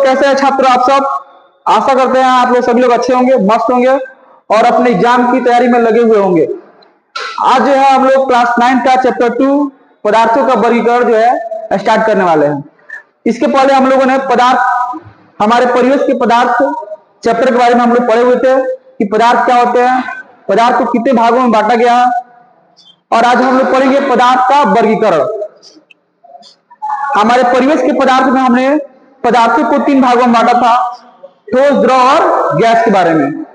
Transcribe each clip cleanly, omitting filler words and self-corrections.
कैसे हैं छात्र आप सब? आशा करते हैं आप लोग सभी लोग अच्छे होंगे, मस्त होंगे और अपने एग्जाम की तैयारी में लगे हुए होंगे। आज जो है हम लोग क्लास 9 का चैप्टर 2 पदार्थों का वर्गीकरण जो है स्टार्ट करने वाले हैं। इसके पहले हम लोगों ने पदार्थ, हमारे परिवेश के पदार्थ चैप्टर के बारे में हम लोग पढ़े हुए थे कि पदार्थ क्या होते हैं, पदार्थ को कितने भागों में बांटा गया है, और आज हम लोग पढ़ेंगे पदार्थ का वर्गीकरण। हमारे परिवेश के पदार्थ में हमने पदार्थों को 3 भागों में बांटा था, ठोस, द्रव और गैस के बारे में।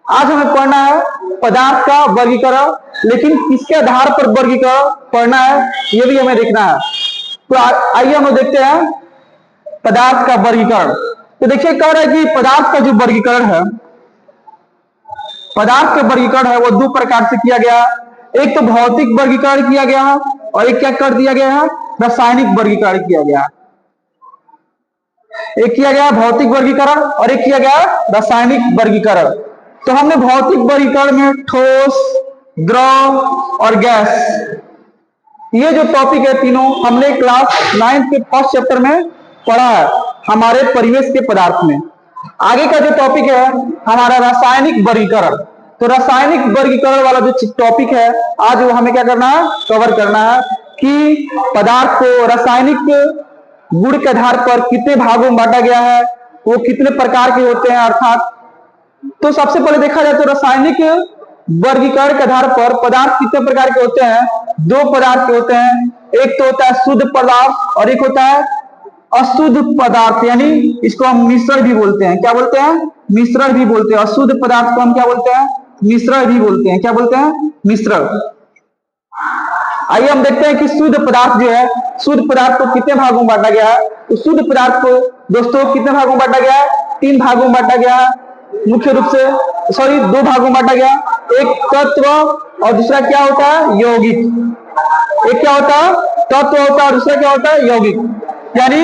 आज हमें पढ़ना है पदार्थ का वर्गीकरण, लेकिन किसके आधार पर वर्गीकरण पढ़ना है यह भी हमें देखना है। तो आइए हम देखते हैं पदार्थ का वर्गीकरण। तो देखिए कह रहा है कि पदार्थ का जो वर्गीकरण है, पदार्थ का वर्गीकरण है वो 2 प्रकार से किया गया है। एक तो भौतिक वर्गीकरण किया गया है और एक क्या कर दिया गया है, रासायनिक वर्गीकरण किया गया। एक किया गया भौतिक वर्गीकरण और एक किया गया रासायनिक वर्गीकरण। तो हमने भौतिक वर्गीकरण में ठोस, द्रव और गैस, ये जो टॉपिक है तीनों हमने क्लास 9 के फर्स्ट चैप्टर में पढ़ा है हमारे परिवेश के पदार्थ में। आगे का जो टॉपिक है हमारा रासायनिक वर्गीकरण। तो रासायनिक वर्गीकरण वाला जो टॉपिक है आज वो हमें क्या करना है, कवर करना है कि पदार्थ को रासायनिक गुण के आधार पर कितने भागों में बांटा गया है, वो कितने प्रकार के होते हैं अर्थात। तो सबसे पहले देखा जाए तो रासायनिक वर्गीकरण के आधार पर पदार्थ कितने प्रकार के होते हैं, 2 पदार्थ के होते हैं। एक तो होता है शुद्ध पदार्थ और एक होता है अशुद्ध पदार्थ, यानी इसको हम मिश्रण भी बोलते हैं। क्या बोलते हैं? मिश्रण भी बोलते हैं। अशुद्ध पदार्थ को हम क्या बोलते हैं? मिश्रण भी बोलते हैं। क्या बोलते हैं? मिश्रण। आइए हम देखते हैं कि शुद्ध पदार्थ जो है, शुद्ध पदार्थ को कितने भागों में बांटा गया है। तो शुद्ध पदार्थ को दोस्तों कितने भागों में बांटा गया है? 3 भागों में बांटा गया है मुख्य रूप से, 2 भागों में बांटा गया। एक तत्व और दूसरा क्या होता है, यौगिक। एक क्या होता है, तत्व होता है और दूसरा क्या होता है, यौगिक। यानी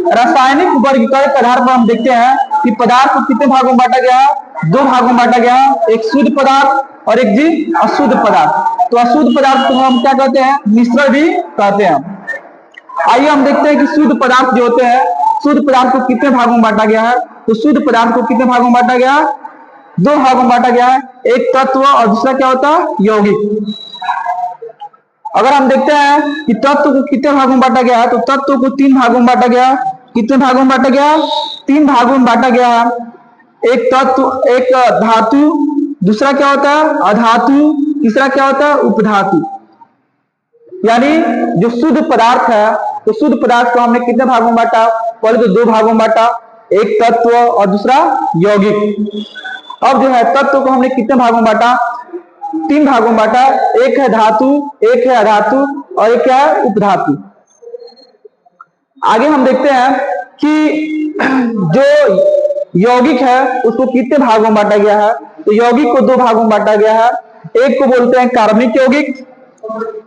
रासायनिक वर्गीकरण के आधार पर हम देखते हैं कि पदार्थ को कितने भागों में बांटा गया है, 2 भागों में बांटा गया। एक शुद्ध पदार्थ और एक जी अशुद्ध पदार्थ। तो अशुद्ध पदार्थ को हम क्या कहते हैं, मिश्रण भी कहते हैं। आइए हम देखते हैं कि शुद्ध पदार्थ जो होते हैं, शुद्ध पदार्थ को कितने भागों में बांटा गया है। तो शुद्ध पदार्थ को कितने भागों में बांटा गया है, 2 भागों में बांटा गया है। एक तत्व और दूसरा क्या होता है, यौगिक। अगर हम देखते हैं कि तत्व को कितने भागों में बांटा गया है, तो तत्व को 3 भागों में बांटा गया। कितने भागों में बांटा गया, 3 भागों में बांटा गया है। एक तत्व, एक धातु, दूसरा क्या होता है, अधातु, तीसरा क्या होता है, उपधातु। यानी जो शुद्ध पदार्थ है, तो शुद्ध पदार्थ को हमने कितने भागों में बांटा, पहले तो 2 भागों में बांटा, एक तत्व और दूसरा यौगिक। अब जो है तत्व को हमने कितने भागों में बांटा, 3 भागों में बांटा। एक है धातु, एक है अधातु और एक क्या है, उपधातु। आगे हम देखते हैं कि जो यौगिक है उसको कितने भागों में बांटा गया है। तो यौगिक को 2 भागों में बांटा गया है। एक को बोलते हैं कार्बनिक यौगिक,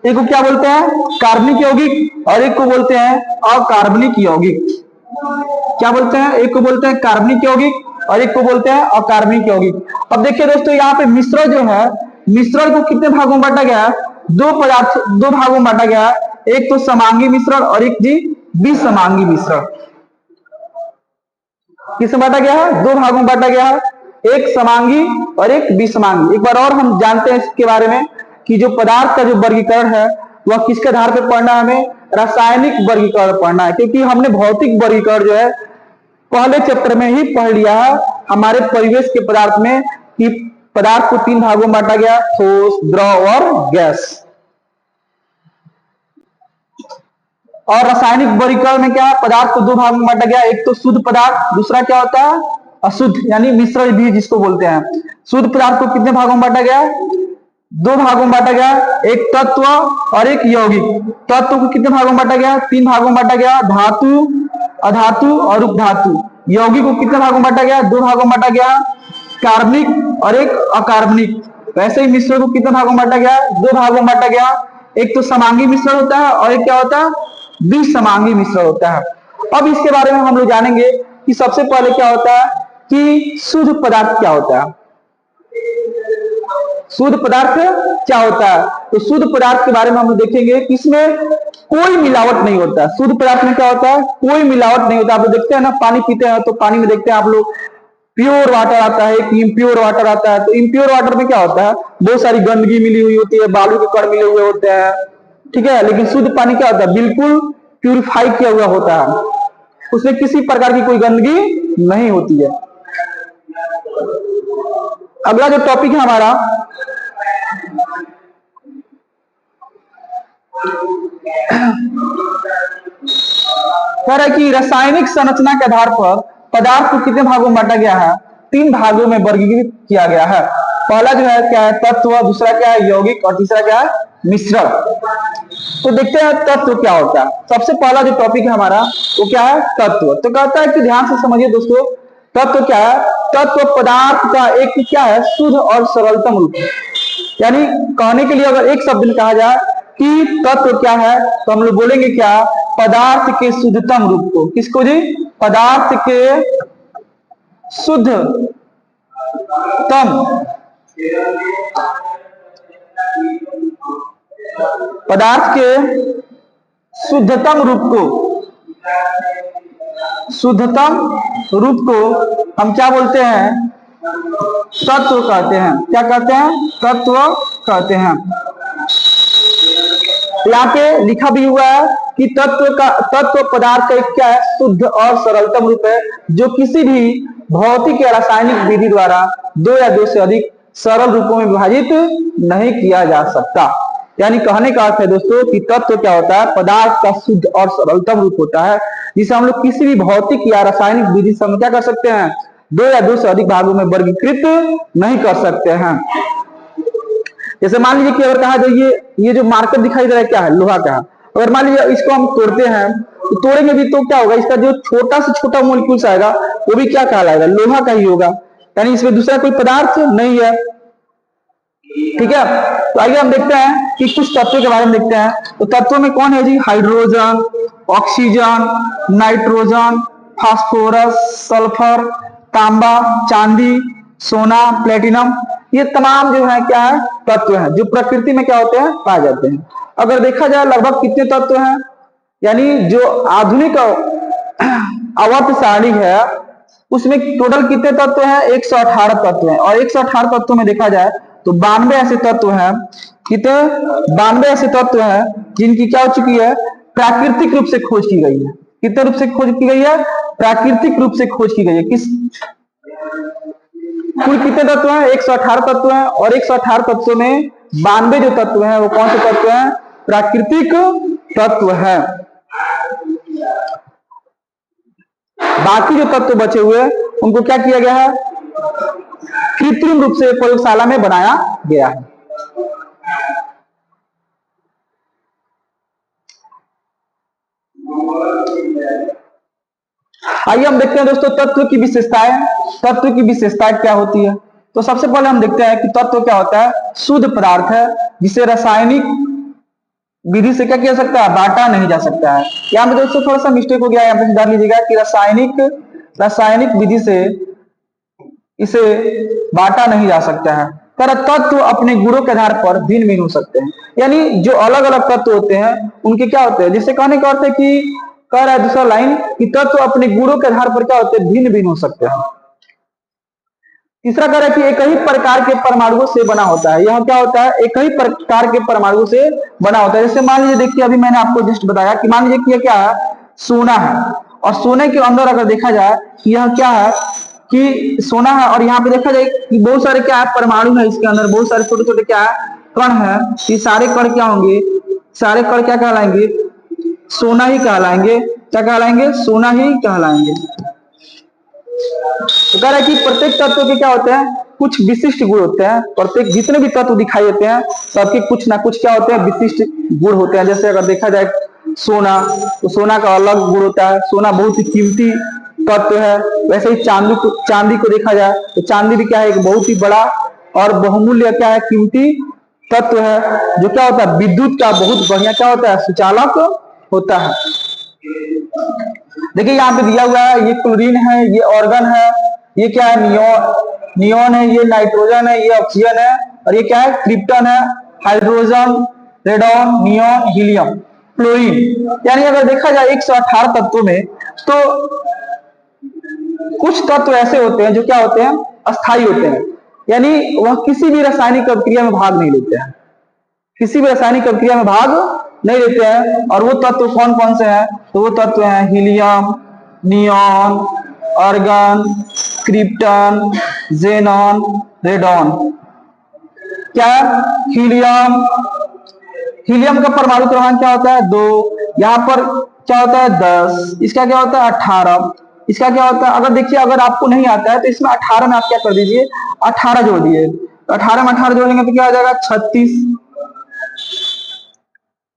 एक को क्या बोलते हैं, कार्बनिक यौगिक, और एक को बोलते हैं अकार्बनिक यौगिक। क्या बोलते हैं, एक को बोलते हैं कार्बनिक यौगिक और एक को बोलते हैं अकार्बनिक यौगिक। अब देखिए दोस्तों यहाँ पे मिश्रण जो है, मिश्रण को कितने भागों में बांटा गया है, 2 भागों में बांटा गया है। एक तो समांगी मिश्रण और एक जी विसमांगी मिश्रण। किसमें बांटा गया है, 2 भागों में बांटा गया है, एक समांगी और एक विसमांगी। एक बार और हम जानते हैं इसके बारे में कि जो पदार्थ का जो वर्गीकरण है वह किसके आधार पर पढ़ना है, हमें रासायनिक वर्गीकरण पढ़ना है। क्योंकि हमने भौतिक वर्गीकरण जो है पहले चैप्टर में ही पढ़ लिया है हमारे परिवेश के पदार्थ में कि पदार्थ को 3 भागों में बांटा गया, ठोस, द्रव और गैस। और रासायनिक वर्गीकरण में क्या है, पदार्थ को 2 भागों में बांटा गया। एक तो शुद्ध पदार्थ, दूसरा क्या होता है, अशुद्ध, यानी मिश्रण भी जिसको बोलते हैं। शुद्ध पदार्थ को कितने भागों में बांटा गया, 2 भागों में बांटा गया। एक तत्व और एक यौगिक। तत्व को कितने भागों में बांटा गया, 3 भागों में बांटा गया, धातु, अधातु और उपधातु। यौगिक को कितने भागों में बांटा गया, 2 भागों में बांटा गया, कार्बनिक और एक अकार्बनिक। वैसे ही मिश्रण को कितने भागों में बांटा गया, 2 भागों में बांटा गया। एक तो समांगी मिश्रण होता है और एक क्या होता है, विसमांगी मिश्रण होता है। अब इसके बारे में हम लोग जानेंगे कि सबसे पहले क्या होता है कि शुद्ध पदार्थ क्या होता है। शुद्ध पदार्थ क्या होता है? तो शुद्ध पदार्थ के बारे में हम देखेंगे कि इसमें कोई मिलावट नहीं होता। शुद्ध पदार्थ में क्या होता है? कोई मिलावट नहीं होता। आप लोग देखते हैं ना, पानी पीते हैं तो पानी में देखते हैं आप लोग प्योर वाटर आता है कि इम्प्योर वाटर आता है। तो इम्प्योर वाटर में क्या होता है? बहुत सारी गंदगी मिली हुई होती है, बालू के कण मिले हुए होते हैं, ठीक है। लेकिन शुद्ध पानी क्या होता है? बिल्कुल प्यूरिफाई किया हुआ होता है, उसमें किसी प्रकार की कोई गंदगी नहीं होती है। अगला जो टॉपिक है हमारा, कह रहा है कि रासायनिक संरचना के आधार पर पदार्थ को कितने भागों में बांटा गया है? 3 भागों में वर्गीकृत किया गया है। पहला जो है क्या है? तत्व। दूसरा क्या है? यौगिक। और तीसरा क्या है? मिश्रण। तो देखते हैं तत्व क्या होता है। सबसे पहला जो टॉपिक है हमारा वो क्या है? तत्व। तो कहता है कि ध्यान से समझिए दोस्तों, तत्व क्या है? तत्व पदार्थ का एक क्या है? शुद्ध और सरलतम रूप। यानी कहने के लिए अगर एक शब्द में कहा जाए कि तत्व क्या है, तो हम लोग बोलेंगे क्या? पदार्थ के शुद्धतम रूप को। किसको जी? पदार्थ के शुद्धतम, पदार्थ के शुद्धतम रूप को, शुद्धतम रूप को हम क्या बोलते हैं? तत्व कहते हैं। क्या कहते हैं? तत्व कहते हैं। यहाँ पे लिखा भी हुआ है कि तत्व पदार्थ का एक क्या है? शुद्ध और सरलतम रूप है, जो किसी भी भौतिक या रासायनिक विधि द्वारा 2 या 2 से अधिक सरल रूपों में विभाजित नहीं किया जा सकता। यानी कहने का अर्थ है दोस्तों कि तत्व क्या होता है? पदार्थ का शुद्ध और सरलतम रूप होता है, जिसे हम लोग किसी भी भौतिक या रासायनिक विधि से हम क्या कर सकते हैं? 2 या 2 से अधिक भागों में वर्गीकृत नहीं कर सकते हैं। जैसे मान लीजिए कि अगर कहा जाए ये जो मार्कर दिखाई दे रहा है क्या है? लोहा का है। अगर मान लीजिए इसको हम तोड़ते हैं, तो तोड़ेंगे भी तो क्या होगा? इसका जो छोटा से छोटा मोलिक्यूल्स आएगा वो भी क्या कहलाएगा? लोहा का ही होगा। यानी इसमें दूसरा कोई पदार्थ नहीं है, ठीक है। तो आइए हम देखते हैं कि कुछ तत्वों के बारे में देखते हैं। तो तत्वों में कौन है जी? Hydrogen, oxygen, nitrogen, phosphorus, sulphur, तांबा, चांदी, सोना, प्लेटिनम, ये तमाम जो है क्या है? तत्व हैं, जो प्रकृति में क्या होते हैं? पाए जाते हैं। अगर देखा जाए लगभग कितने तत्व हैं, यानी जो आधुनिक आवर्त सारणी है उसमें टोटल कितने तत्व हैं? 118 तत्व हैं। और 118 तत्वों में देखा जाए तो 92 ऐसे तत्व हैं। कितने? 92 ऐसे तत्व हैं जिनकी क्या हो चुकी है? प्राकृतिक रूप से खोज की गई है। कितने रूप से खोज की गई है? प्राकृतिक रूप से खोज की गई है। किस कुल कितने तत्व हैं? 118 तत्व हैं। और 118 तत्वों में 92 जो तत्व हैं वो कौन से तत्व हैं? प्राकृतिक तत्व हैं। बाकी जो तत्व बचे हुए उनको क्या किया गया है? कृत्रिम रूप से प्रयोगशाला में बनाया गया है। आइए हम देखते हैं दोस्तों तत्व की विशेषताएं। तत्व की विशेषताएं क्या होती है? तो सबसे पहले हम देखते हैं कि तत्व क्या होता है? शुद्ध पदार्थ है जिसे रासायनिक विधि से क्या किया सकता है? बांटा नहीं जा सकता है। यहाँ पे दोस्तों थोड़ा सा मिस्टेक हो गया है, यहाँ पे सुधार लीजिएगा कि रासायनिक विधि से इसे बांटा नहीं जा सकता है। पर तत्व अपने गुणों के आधार पर भिन्न भिन्न हो सकते हैं। यानी जो अलग अलग तत्व होते हैं उनके क्या होते हैं? जिससे कहने का अर्थ है कि कह रहा है दूसरा लाइन कि तत्व अपने गुणों के आधार पर क्या होते हैं? भिन्न भिन्न हो सकते हैं। तीसरा कह रहा है कि एक ही प्रकार के परमाणुओं से बना होता है। यह क्या होता है? एक ही प्रकार के परमाणुओं से बना होता है। जैसे मान लीजिए देखिए अभी मैंने आपको जस्ट बताया कि मान लीजिए कि यह क्या है? सोना है। और सोने के अंदर अगर देखा जाए कि यह क्या है कि सोना है, और यहाँ पे देखा जाए कि बहुत सारे क्या है? परमाणु है। इसके अंदर बहुत सारे छोटे छोटे क्या है? कण है। ये सारे कण क्या होंगे? सारे कण क्या कहलाएंगे? सोना ही कहलाएंगे। क्या कहलाएंगे? सोना ही कहलाएंगे। तो कह रहा है कि प्रत्येक तत्व के क्या होते हैं? कुछ विशिष्ट गुण होते हैं। प्रत्येक जितने भी तत्व दिखाई देते हैं सबके कुछ ना कुछ क्या होते हैं? विशिष्ट गुण होते हैं। जैसे अगर देखा जाए सोना, तो सोना का अलग गुण होता है। सोना बहुत ही कीमती तत्व है। वैसे ही चांदी को देखा जाए तो चांदी भी क्या है? एक बहुत ही बड़ा और बहुमूल्य क्या है? कीमती तत्व है, जो क्या होता है? विद्युत का बहुत बढ़िया क्या होता है? सुचालक होता है। देखिए यहाँ पे दिया हुआ है, ये क्लोरीन है, ये ऑर्गन है, ये क्या है? नियोन है, ये नाइट्रोजन है, ये ऑक्सीजन है, और ये क्या है, क्रिप्टन है, hydrogen, radon, neon, helium, fluorine. यानी अगर देखा जाए 118 तत्वों में, तो कुछ तत्व ऐसे होते हैं जो क्या होते हैं, अस्थायी होते हैं, यानी वह किसी भी रासायनिक अभिक्रिया में भाग नहीं लेते हैं, किसी भी रासायनिक अभिक्रिया में भाग नहीं लेते हैं। और वो तत्व कौन कौन से हैं, तो वो तत्व हैं helium, neon, argon, krypton, xenon, radon. क्या है? हीलियम, हीलियम का परमाणु क्रमांक क्या होता है, 2। यहाँ पर क्या होता है, 10। इसका क्या होता है, 18। इसका क्या होता है, अगर देखिए अगर आपको नहीं आता है तो इसमें 18 में आप क्या कर दीजिए, 18 जोड़ दिए, 18 में 18 जोड़ेंगे तो क्या हो जाएगा, 36।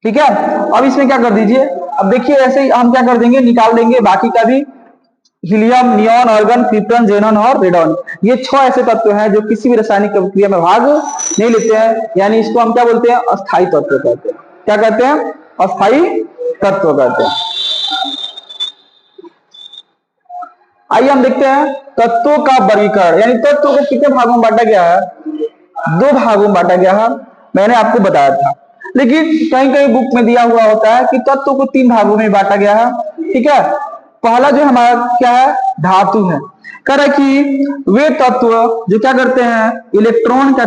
ठीक है, अब इसमें क्या कर दीजिए, अब देखिए ऐसे ही हम क्या कर देंगे, निकाल देंगे बाकी का भी, helium, neon, argon, krypton, xenon और रेडॉन। ये 6 ऐसे तत्व हैं जो किसी भी रासायनिक अभिक्रिया में भाग नहीं लेते हैं, यानी इसको हम क्या बोलते हैं, अस्थायी तत्व कहते हैं। क्या कहते हैं, अस्थायी तत्व कहते हैं। आइए हम देखते हैं तत्वों का वर्गीकरण, यानी तत्वों को कितने भागों में बांटा गया है, 2 भागों में बांटा गया है, मैंने आपको बताया था। लेकिन कहीं कहीं बुक में दिया हुआ होता है कि तत्व को 3 भागों में बांटा गया है। ठीक है, पहला जो हमारा क्या है, धातु है। कह रहा है कि वे तत्व जो क्या करते हैं, इलेक्ट्रॉन का